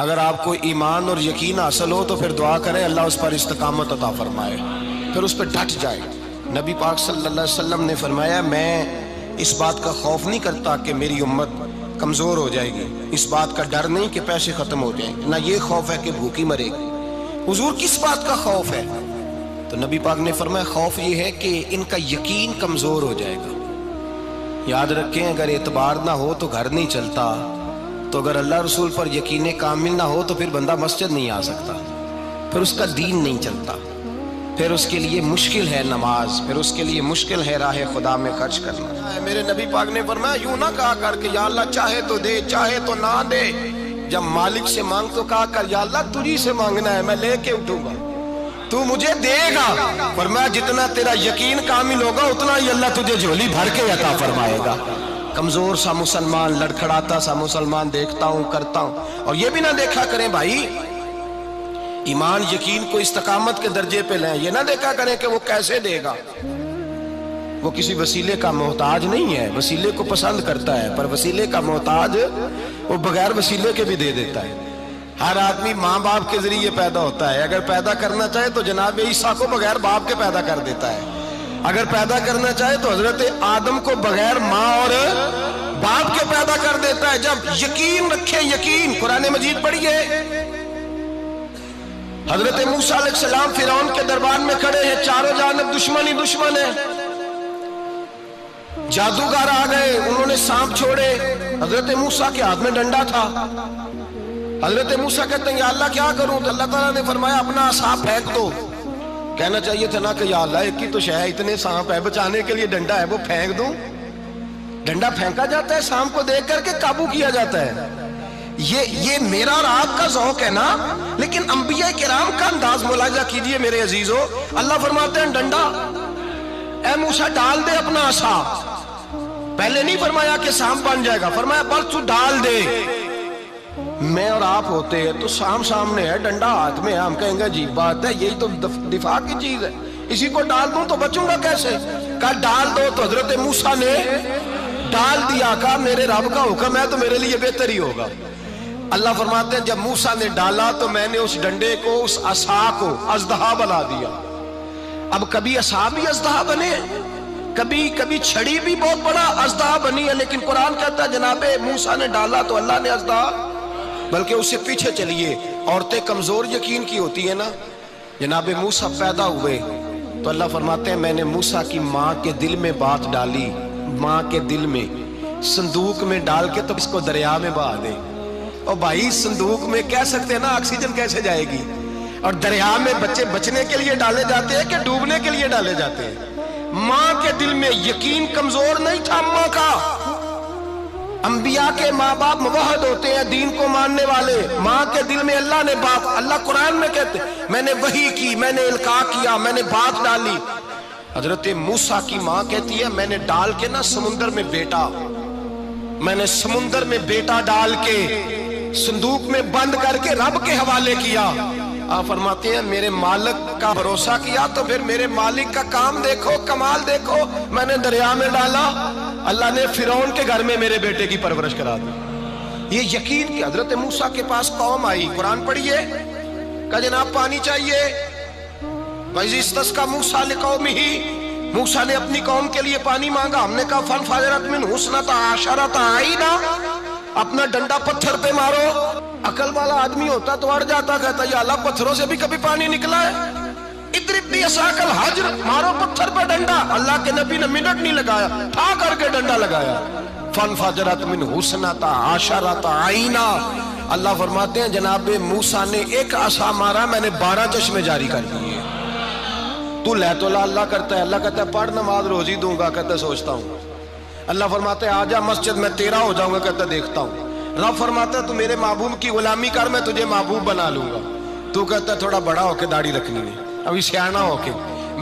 اگر آپ کو ایمان اور یقین حاصل ہو تو پھر دعا کریں اللہ اس پر استقامت عطا فرمائے، پھر اس پہ ڈٹ جائے۔ نبی پاک صلی اللہ علیہ وسلم نے فرمایا میں اس بات کا خوف نہیں کرتا کہ میری امت کمزور ہو جائے گی، اس بات کا ڈر نہیں کہ پیسے ختم ہو جائیں، نہ یہ خوف ہے کہ بھوکی مرے گی۔ حضور کس بات کا خوف ہے؟ تو نبی پاک نے فرمایا خوف یہ ہے کہ ان کا یقین کمزور ہو جائے گا۔ یاد رکھیں اگر اعتبار نہ ہو تو گھر نہیں چلتا، تو اگر اللہ رسول پر یقین کامل نہ ہو تو پھر بندہ مسجد نہیں آ سکتا، پھر اس کا دین نہیں چلتا، پھر اس کے لیے مشکل ہے نماز، پھر اس کے لیے مشکل ہے راہ خدا میں خرچ کرنا۔ میرے نبی پاک نے فرمایا یوں نہ کہا کر کہ یا اللہ چاہے تو دے چاہے تو نہ دے، جب مالک سے مانگ تو کہا کر یا اللہ تجھی سے مانگنا ہے، میں لے کے اٹھوں گا، تو مجھے دے گا۔ فرمایا جتنا تیرا یقین کامل ہوگا اتنا ہی اللہ تجھے جھولی بھر کے عطا فرمائے گا۔ کمزور سا مسلمان، لڑکھڑاتا سا مسلمان دیکھتا ہوں کرتا ہوں، اور یہ بھی نہ دیکھا کریں بھائی ایمان یقین کو استقامت کے درجے پہ لیں، یہ نہ دیکھا کریں کہ وہ کیسے دے گا، وہ کسی وسیلے کا محتاج نہیں ہے، وسیلے کو پسند کرتا ہے، پر وسیلے کا محتاج وہ بغیر وسیلے کے بھی دے دیتا ہے۔ ہر آدمی ماں باپ کے ذریعے پیدا ہوتا ہے، اگر پیدا کرنا چاہے تو جناب عیسیٰ کو بغیر باپ کے پیدا کر دیتا ہے، اگر پیدا کرنا چاہے تو حضرت آدم کو بغیر ماں اور باپ کے پیدا کر دیتا ہے۔ جب یقین رکھیں، یقین قرآن مجید پڑھیے، حضرت موسیٰ علیہ السلام فرعون کے دربار میں کھڑے ہیں، چاروں جانب دشمن ہی دشمن ہے، جادوگر آ گئے، انہوں نے سانپ چھوڑے، حضرت موسیٰ کے ہاتھ میں ڈنڈا تھا۔ حضرت موسیٰ کہتے ہیں یا اللہ کیا کروں؟ تو اللہ تعالیٰ نے فرمایا اپنا عصا پھینک دو۔ کہنا چاہیے تھا نا کہ یا اللہ ایک ہی تو شے ہے، اتنے سانپ ہے، بچانے کے لیے ڈنڈا ہے، وہ پھینک دوں؟ ڈنڈا پھینکا جاتا ہے، سانپ کو دیکھ کر کے قابو کیا جاتا ہے۔ یہ میرا اور آپ کا ذوق ہے نا، لیکن انبیاء کرام کا انداز ملاحظہ کیجئے میرے عزیزو۔ اللہ فرماتے ہیں ڈنڈا، اے موسیٰ ڈال دے اپنا عصا۔ پہلے نہیں فرمایا کہ سانپ بن جائے گا، فرمایا بس تو ڈال دے۔ میں اور آپ ہوتے ہیں تو سام سامنے ہے، ڈنڈا ہاتھ میں ہے، ہم کہیں گے عجیب بات ہے، یہی تو دفاع کی چیز ہے، اسی کو ڈال دوں تو بچوں گا کیسے؟ کہا ڈال دو، تو حضرت موسیٰ نے ڈال دیا، کہا میرے رب کا حکم ہے تو میرے لیے بہتر ہی ہوگا۔ اللہ فرماتے ہیں جب موسیٰ نے ڈالا تو میں نے اس ڈنڈے کو، اس عصا کو اژدہا بنا دیا۔ اب کبھی عصا بھی اژدہا بنے، کبھی چھڑی بھی بہت بڑا اژدہا بنی ہے، لیکن قرآن کہتا ہے جناب موسیٰ نے ڈالا تو اللہ نے اژدہا، بلکہ اس سے پیچھے چلیے، عورتیں کمزور یقین کی ہوتی ہیں نا، جناب موسیٰ پیدا ہوئے تو اللہ فرماتے ہیں میں نے موسیٰ کی ماں کے دل میں بات ڈالی، ماں کے دل میں صندوق میں ڈال کے تو اس کو دریا میں بہا دے۔ اور بھائی صندوق میں کہہ سکتے ہیں نا آکسیجن کیسے جائے گی، اور دریا میں بچے بچنے کے لیے ڈالے جاتے ہیں کہ ڈوبنے کے لیے ڈالے جاتے ہیں؟ ماں کے دل میں یقین کمزور نہیں تھا ماں کا۔ انبیاء کے ماں باپ موحد ہوتے ہیں، دین کو ماننے والے، ماں کے دل میں اللہ نے بات، اللہ قرآن میں کہتے میں نے وحی کی، میں نے القاء کیا، میں نے بات ڈالی۔ حضرت موسیٰ کی ماں کہتی ہے میں نے ڈال کے نا سمندر میں بیٹا، میں نے سمندر میں بیٹا ڈال کے صندوق میں بند کر کے رب کے حوالے کیا۔ آپ فرماتے ہیں میرے مالک کا بھروسہ کیا تو پھر میرے مالک کا کام دیکھو، کمال دیکھو، میں نے دریا میں ڈالا، اللہ نے فرعون کے گھر میں میرے بیٹے کی پرورش کرا دی۔ یہ یقین کہ حضرت موسیٰ کے پاس قوم آئی، قرآن پڑھیے، کہا جناب پانی چاہیے، وَإِذِ اسْتَسْقَىٰ مُوسَىٰ لِقَوْمِهِ، موسیٰ نے اپنی قوم کے لیے پانی مانگا، ہم نے کہا فَانْفَجَرَتْ مِنْهُ اثْنَتَا عَشَرَةَ عَيْنًا، اپنا ڈنڈا پتھر پہ مارو۔ عقل والا آدمی ہوتا تو اڑ جاتا، کہتا یا اللہ پتھروں سے بھی کبھی پانی نکلا ہے؟ اضرب بعصاک الحجر، مارو پتھر پہ ڈنڈا۔ اللہ کے نبی نے منٹ نہیں لگایا، ٹھا کر کے ڈنڈا لگایا، فَانْفَجَرَتْ مِنْهُ اثْنَتَا عَشَرَةَ عَيْنًا۔ اللہ فرماتے ہیں جناب موسیٰ نے ایک عصا مارا، میں نے 12 چشمے جاری کر دیے۔ تو لے تو اللہ کرتا ہے، اللہ کہتا ہے پڑھ نماز روزی دوں گا، کہتا ہے سوچتا ہوں۔ اللہ فرماتے ہیں آجا مسجد میں تیرا ہو جاؤں گا، کہتا ہے دیکھتا ہوں۔ رب فرماتا ہے تو میرے محبوب کی غلامی کر، میں تجھے محبوب بنا لوں گا۔ تو کہتا ہے تھوڑا بڑا ہو کے داڑھی رکھنی ہے، ابھی سیانا ہو کے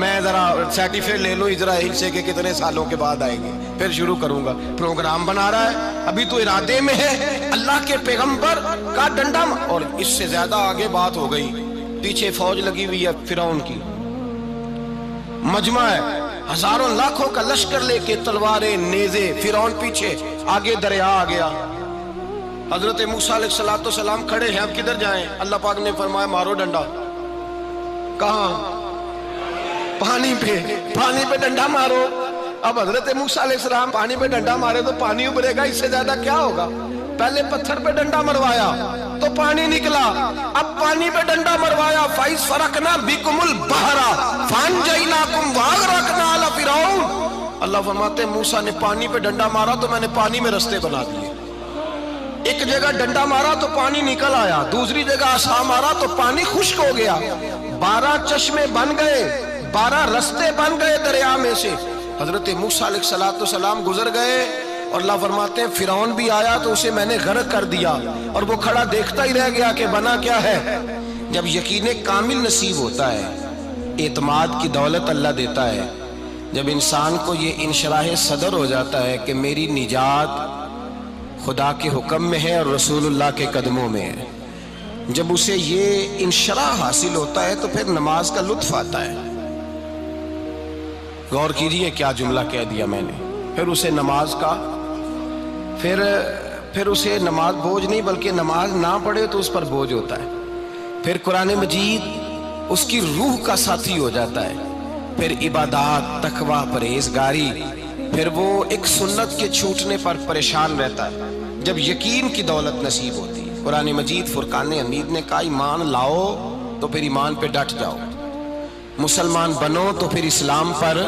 میں ذرا سرٹیفکیٹ لے لوں اسرائیل سے کہ کتنے سالوں کے بعد آئیں گے، پھر شروع کروں گا۔ پروگرام بنا رہا ہے، ابھی تو ارادے میں ہے۔ اللہ کے پیغمبر کا ڈنڈا، اور اس سے زیادہ آگے بات ہو گئی، پیچھے فوج لگی ہوئی ہے فرعون کی، مجمع ہے، ہزاروں لاکھوں کا لشکر لے کے، تلواریں نیزے، فرعون پیچھے، آگے دریا آ گیا۔ حضرت موسیٰ علیہ السلام کھڑے ہیں، اب کدھر جائیں؟ اللہ پاک نے فرمایا مارو ڈنڈا۔ کہاں؟ پانی پہ ڈنڈا مارو۔ اب حضرت موسیٰ علیہ السلام پانی پہ ڈنڈا مارے تو پانی ابھرے گا، اس سے زیادہ کیا ہوگا؟ پہلے پتھر پہ ڈنڈا مروایا تو پانی نکلا، اب پانی پہ ڈنڈا مروایا فَإِذْ فَرَقْنَا بِكُمُ الْبَحْرَ فَأَنْجَيْنَاكُمْ وَأَغْرَقْنَا آلَ فِرْعَوْنَ۔ اللہ فرماتے ہیں موسیٰ نے پانی پہ ڈنڈا مارا تو میں نے پانی میں رستے بنا دیے۔ ایک جگہ ڈنڈا مارا تو پانی نکل آیا، دوسری جگہ عصا مارا تو پانی خشک ہو گیا، 12 چشمے بن گئے، 12 رستے بن گئے دریا میں سے۔ حضرت موسیٰ علیہ السلام گزر گئے اور اللہ فرماتے ہیں فرعون بھی آیا تو اسے میں نے غرق کر دیا، اور وہ کھڑا دیکھتا ہی رہ گیا کہ بنا کیا ہے۔ جب یقین کامل نصیب ہوتا ہے، اعتماد کی دولت اللہ دیتا ہے، جب انسان کو یہ انشراح صدر ہو جاتا ہے کہ میری نجات خدا کے حکم میں ہے اور رسول اللہ کے قدموں میں ہے، جب اسے یہ انشراح حاصل ہوتا ہے تو پھر نماز کا لطف آتا ہے۔ غور کیجئے کیا جملہ کہہ دیا میں نے۔ پھر اسے نماز کا پھر اسے نماز بوجھ نہیں، بلکہ نماز نہ پڑھے تو اس پر بوجھ ہوتا ہے۔ پھر قرآن مجید اس کی روح کا ساتھی ہو جاتا ہے، پھر عبادات، تقوی، پرہیزگاری، پھر وہ ایک سنت کے چھوٹنے پر پریشان رہتا ہے۔ جب یقین کی دولت نصیب ہوتی ہے، قرآن مجید فرقان حمید نے کہا ایمان لاؤ تو پھر ایمان پہ ڈٹ جاؤ، مسلمان بنو تو پھر اسلام پر۔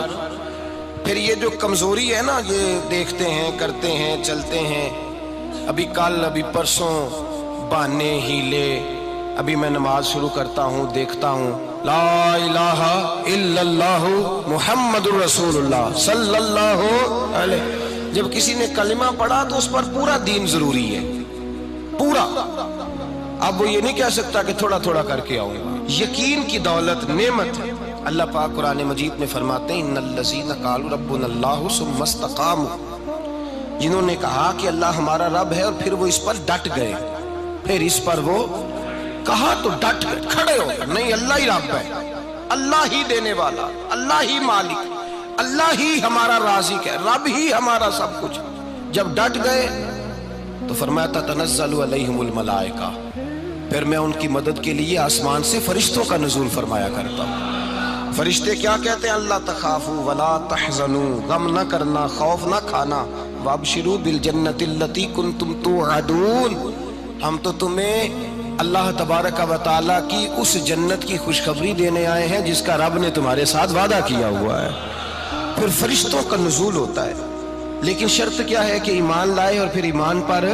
پھر یہ جو کمزوری ہے نا، یہ دیکھتے ہیں، کرتے ہیں، چلتے ہیں، ابھی کل ابھی پرسوں بہانے ہیلے، ابھی میں نماز شروع کرتا ہوں دیکھتا ہوں لا الہ الا اللہ محمد الرسول اللہ صلی اللہ علیہ۔ جب کسی نے کلمہ پڑھا تو اس پر پورا دین ضروری ہے، پورا۔ اب وہ یہ نہیں کہہ سکتا کہ تھوڑا تھوڑا کر کے آؤں گا۔ یقین کی دولت نعمت ہے۔ اللہ پاک قرآن مجید میں فرماتے ہیں ان الذین قالوا ربنا اللہ ثم استقاموا، جنہوں نے کہا کہ اللہ ہمارا رب ہے اور پھر وہ اس پر ڈٹ گئے، پھر اس پر وہ کہا تو ڈٹ گئے، کھڑے ہو گئے، نہیں اللہ ہی رب ہے، اللہ ہی دینے والا، اللہ ہی مالک، اللہ ہی ہمارا رازق ہے، رب ہی ہمارا سب کچھ۔ جب ڈٹ گئے تو فرمایا تتنزل علیہم الملائکہ، پھر میں ان کی مدد کے لیے آسمان سے فرشتوں کا نزول فرمایا کرتا ہوں۔ فرشتے کیا کہتے ہیں؟ اللہ تخافوا ولا تحزنوا، غم نہ کرنا، خوف نہ کھانا، وابشروا بالجنۃ التی کنتم توعدون، ہم تو تمہیں اللہ تبارک و تعالیٰ کی اس جنت کی خوشخبری دینے آئے ہیں جس کا رب نے تمہارے ساتھ وعدہ کیا ہوا ہے۔ پھر فرشتوں کا نزول ہوتا ہے، لیکن شرط کیا ہے کہ ایمان لائے، اور پھر ایمان پر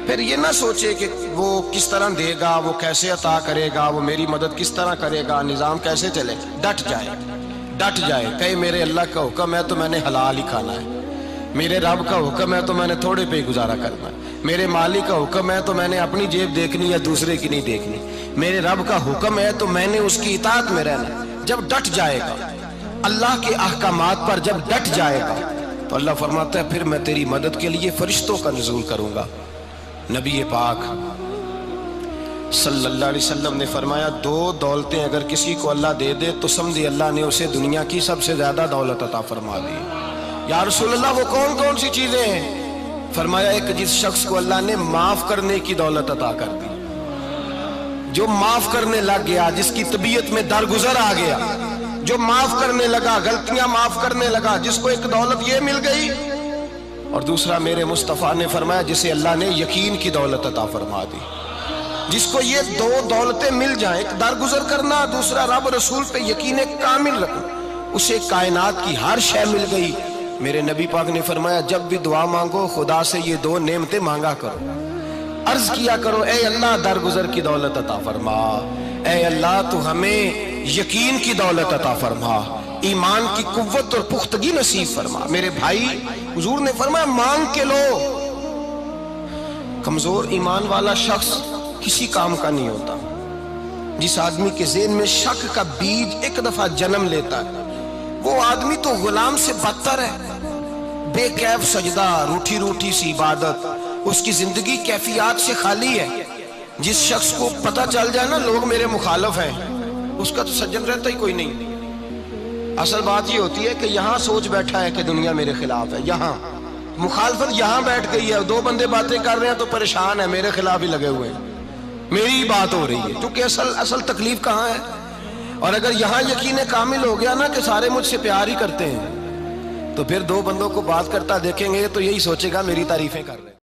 پھر یہ نہ سوچے کہ وہ کس طرح دے گا، وہ کیسے عطا کرے گا، وہ میری مدد کس طرح کرے گا، نظام کیسے چلے، ڈٹ جائے، کہے میرے اللہ کا حکم ہے تو میں نے حلال ہی کھانا ہے، میرے رب کا حکم ہے تو میں نے تھوڑے پہ گزارا کرنا ہے، میرے مالک کا حکم ہے تو میں نے اپنی جیب دیکھنی یا دوسرے کی نہیں دیکھنی، میرے رب کا حکم ہے تو میں نے اس کی اطاعت میں رہنا۔ جب ڈٹ جائے گا اللہ کے احکامات پر، جب ڈٹ جائے گا تو اللہ فرماتا ہے پھر میں تیری مدد کے لیے فرشتوں کا نزول کروں گا۔ نبی پاک صلی اللہ علیہ وسلم نے فرمایا 2 دولتیں اگر کسی کو اللہ دے دے تو سمجھے اللہ نے اسے دنیا کی سب سے زیادہ دولت عطا فرما دی۔ یا رسول اللہ وہ کون کون سی چیزیں ہیں؟ فرمایا ایک جس شخص کو اللہ نے معاف کرنے کی دولت عطا کر دی، جو معاف کرنے لگ گیا، جس کی طبیعت میں درگزر آ گیا، جو معاف کرنے لگا، غلطیاں معاف کرنے لگا، جس کو ایک دولت یہ مل گئی۔ اور دوسرا میرے مصطفیٰ نے فرمایا جسے اللہ نے یقین کی دولت عطا فرما دی۔ جس کو یہ 2 دولتیں مل جائیں، ایک درگزر کرنا، دوسرا رب رسول پہ یقین کامل رکھنا، اسے کائنات کی ہر شے مل گئی۔ میرے نبی پاک نے فرمایا جب بھی دعا مانگو خدا سے یہ 2 نعمتیں مانگا کرو، عرض کیا کرو اے اللہ درگزر کی دولت عطا فرما، اے اللہ تو ہمیں یقین کی دولت عطا فرما، ایمان کی قوت اور پختگی نصیب فرما۔ میرے بھائی حضور نے فرمایا مانگ کے لو۔ کمزور ایمان والا شخص کسی کام کا نہیں ہوتا۔ جس آدمی کے ذہن میں شک کا بیج ایک دفعہ جنم لیتا ہے وہ آدمی تو غلام سے بدتر ہے۔ بے کیف سجدہ، روٹھی روٹھی سی عبادت، اس کی زندگی کیفیات سے خالی ہے۔ جس شخص کو پتہ چل جائے نا لوگ میرے مخالف ہیں، اس کا تو سجن رہتا ہی کوئی نہیں۔ اصل بات یہ ہوتی ہے کہ یہاں سوچ بیٹھا ہے کہ دنیا میرے خلاف ہے، یہاں مخالفت یہاں بیٹھ گئی ہے، دو بندے باتیں کر رہے ہیں تو پریشان ہے، میرے خلاف ہی لگے ہوئے ہیں، میری ہی بات ہو رہی ہے، کیونکہ اصل تکلیف کہاں ہے؟ اور اگر یہاں یقین کامل ہو گیا نا کہ سارے مجھ سے پیار ہی کرتے ہیں، تو پھر دو بندوں کو بات کرتا دیکھیں گے تو یہی سوچے گا میری تعریفیں کر رہے ہیں۔